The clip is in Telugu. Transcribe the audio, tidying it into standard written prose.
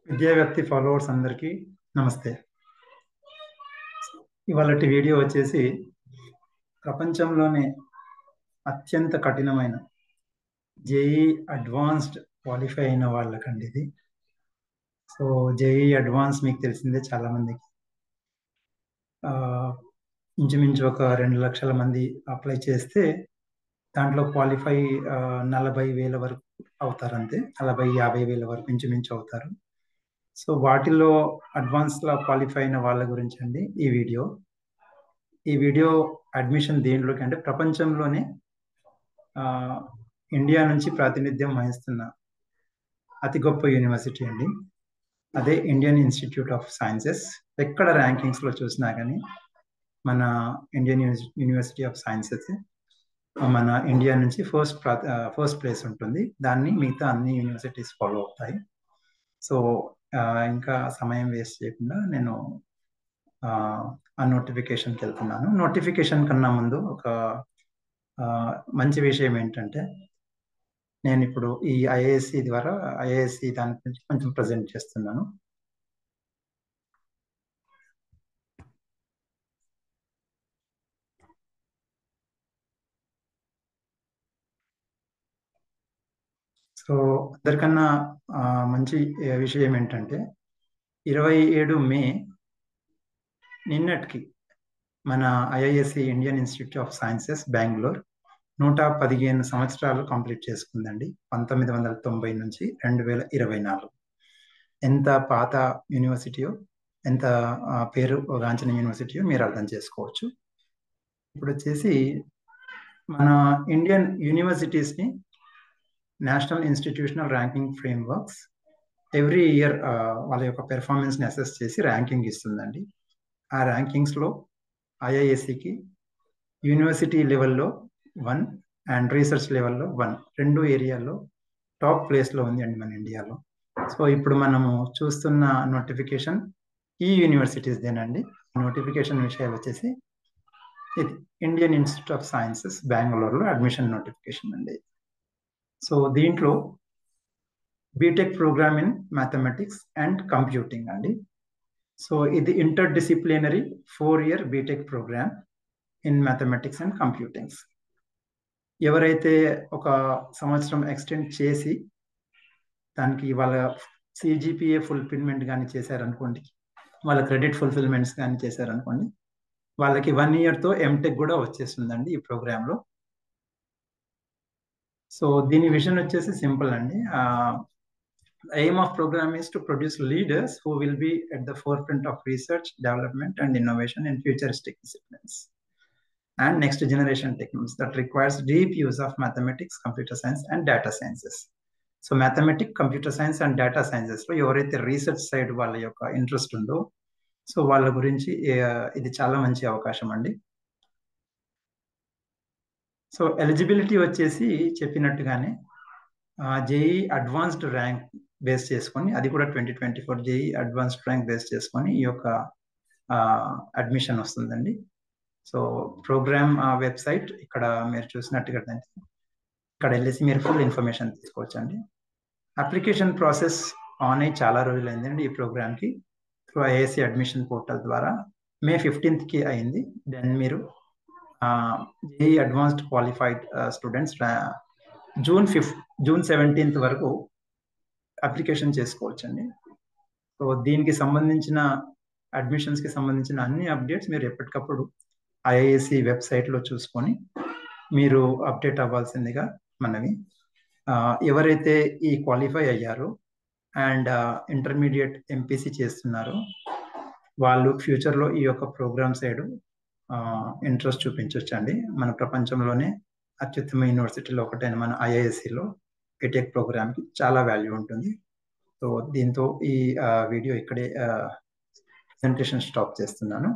విద్యావ్యాప్తి ఫాలోవర్స్ అందరికీ నమస్తే. ఇవాళటి వీడియో వచ్చేసి ప్రపంచంలోనే అత్యంత కఠినమైన జేఈ అడ్వాన్స్డ్ క్వాలిఫై అయిన వాళ్ళకండి ఇది. సో జేఈ అడ్వాన్స్ మీకు తెలిసిందే చాలా మందికి. ఇంచుమించు ఒక 2 లక్షల మంది అప్లై చేస్తే దాంట్లో క్వాలిఫై 40,000 వరకు అవుతారు, అంతే 40,000-50,000 వరకు ఇంచుమించు అవుతారు. సో వాటిల్లో అడ్వాన్స్లో క్వాలిఫై అయిన వాళ్ళ గురించి అండి ఈ వీడియో అడ్మిషన్ దేంట్లోకి అంటే ప్రపంచంలోనే ఇండియా నుంచి ప్రాతినిధ్యం వహిస్తున్న అతి గొప్ప యూనివర్సిటీ అండి. అదే ఇండియన్ ఇన్స్టిట్యూట్ ఆఫ్ సైన్సెస్. ఎక్కడ ర్యాంకింగ్స్లో చూసినా కానీ మన ఇండియన్ యూనివర్సిటీ ఆఫ్ సైన్సెస్ మన ఇండియా నుంచి ఫస్ట్ ప్లేస్ ఉంటుంది. దాన్ని మిగతా అన్ని యూనివర్సిటీస్ ఫాలో అవుతాయి. సో ఇంకా సమయం వేస్ట్ చేయకుండా నేను ఆ నోటిఫికేషన్కి వెళ్తున్నాను. నోటిఫికేషన్ కన్నా ముందు ఒక మంచి విషయం ఏంటంటే, నేను ఇప్పుడు ఈ ఐఏఎస్సి ద్వారా దాని గురించి కొంచెం ప్రజెంట్ చేస్తున్నాను. సో అందరికన్నా మంచి విషయం ఏంటంటే 27 మే నిన్నటికి మన IISc Indian institute of sciences Bengaluru 115 సంవత్సరాలు కంప్లీట్ చేసుకుందండి. 1990 నుంచి 2024. ఎంత పాత యూనివర్సిటీయో, ఎంత పేరు గాంచిన యూనివర్సిటీయో మీరు అర్థం చేసుకోవచ్చు. ఇప్పుడు వచ్చేసి మన ఇండియన్ యూనివర్సిటీస్ని national institutional ranking frameworks every year వాళ్ళ యొక్క పెర్ఫార్మెన్స్ని అసెస్ చేసి ర్యాంకింగ్ ఇస్తుందండి. ఆ ర్యాంకింగ్స్లో ఐఐఎస్సికి యూనివర్సిటీ లెవెల్లో 1 అండ్ రీసెర్చ్ లెవెల్లో 1, 2 ఏరియాల్లో టాప్ ప్లేస్లో ఉంది అండి మన ఇండియాలో. సో ఇప్పుడు మనము చూస్తున్న నోటిఫికేషన్ ఈ యూనివర్సిటీస్దేనండి. నోటిఫికేషన్ విషయాలు వచ్చేసి ఇది ఇండియన్ ఇన్స్టిట్యూట్ ఆఫ్ సైన్సెస్ బెంగళూరులో అడ్మిషన్ నోటిఫికేషన్ అండి. సో దీంట్లో BTech programme in mathematics and computing అండి. సో ఇది inter disciplinary 4-year BTech programme in mathematics and computings. ఎవరైతే ఒక సంవత్సరం ఎక్స్టెండ్ చేసి దానికి వాళ్ళ సిజిపిఏ ఫుల్ఫిల్మెంట్ కానీ చేశారనుకోండి, వాళ్ళ క్రెడిట్ ఫుల్ఫిల్మెంట్స్ కానీ చేశారనుకోండి, వాళ్ళకి 1 yearతో ఎంటెక్ కూడా వచ్చేస్తుందండి ఈ ప్రోగ్రాంలో. సో దీని విజన్ వచ్చేసి సింపుల్ అండి. aim of program is to produce leaders who will be at the forefront of research, development and innovation in futuristic disciplines and next generation techniques that requires deep use of mathematics, computer science and data sciences. So mathematics, computer science and data sciences లో ఎవరైతే రీసెర్చ్ సైడ్ వాళ్ళ యొక్క ఇంట్రెస్ట్ ఉందో, సో వాళ్ళ గురించి ఇది చాలా మంచి అవకాశం అండి. సో ఎలిజిబిలిటీ వచ్చేసి చెప్పినట్టుగానే జేఈ అడ్వాన్స్డ్ ర్యాంక్ బేస్ చేసుకొని, అది కూడా 2024 జేఈ అడ్వాన్స్డ్ ర్యాంక్ బేస్ చేసుకొని ఈ యొక్క అడ్మిషన్ వస్తుందండి. సో ప్రోగ్రామ్ వెబ్సైట్ ఇక్కడ మీరు చూసినట్టుగా ఇక్కడ వెళ్ళేసి మీరు ఫుల్ ఇన్ఫర్మేషన్ తీసుకోవచ్చండి. అప్లికేషన్ ప్రాసెస్ ఆన్ అయ్యి చాలా రోజులు అయిందండి ఈ ప్రోగ్రామ్కి. త్రూ ఐఏఎస్సి అడ్మిషన్ పోర్టల్ ద్వారా May 15th అయింది. దెన్ మీరు JEE advanced qualified students June 17th వరకు అప్లికేషన్ చేసుకోవచ్చండి. సో దీనికి సంబంధించిన అడ్మిషన్స్కి సంబంధించిన అన్ని అప్డేట్స్ మీరు ఎప్పటికప్పుడు ఐఐఎస్సి వెబ్సైట్లో చూసుకొని మీరు అప్డేట్ అవ్వాల్సిందిగా మనవి. ఎవరైతే ఈ క్వాలిఫై అయ్యారో అండ్ ఇంటర్మీడియట్ ఎంపీసీ చేస్తున్నారో వాళ్ళు ఫ్యూచర్లో ఈ యొక్క ప్రోగ్రామ్ సైడ్ ఇంట్రెస్ట్ చూపించవచ్చండి. మన ప్రపంచంలోనే అత్యుత్తమ యూనివర్సిటీలో ఒకటైన మన ఐఐఎస్సిలో బీటెక్ ప్రోగ్రామ్కి చాలా వాల్యూ ఉంటుంది. సో దీంతో ఈ వీడియో ఇక్కడే ప్రెజెంటేషన్ స్టాప్ చేస్తున్నాను.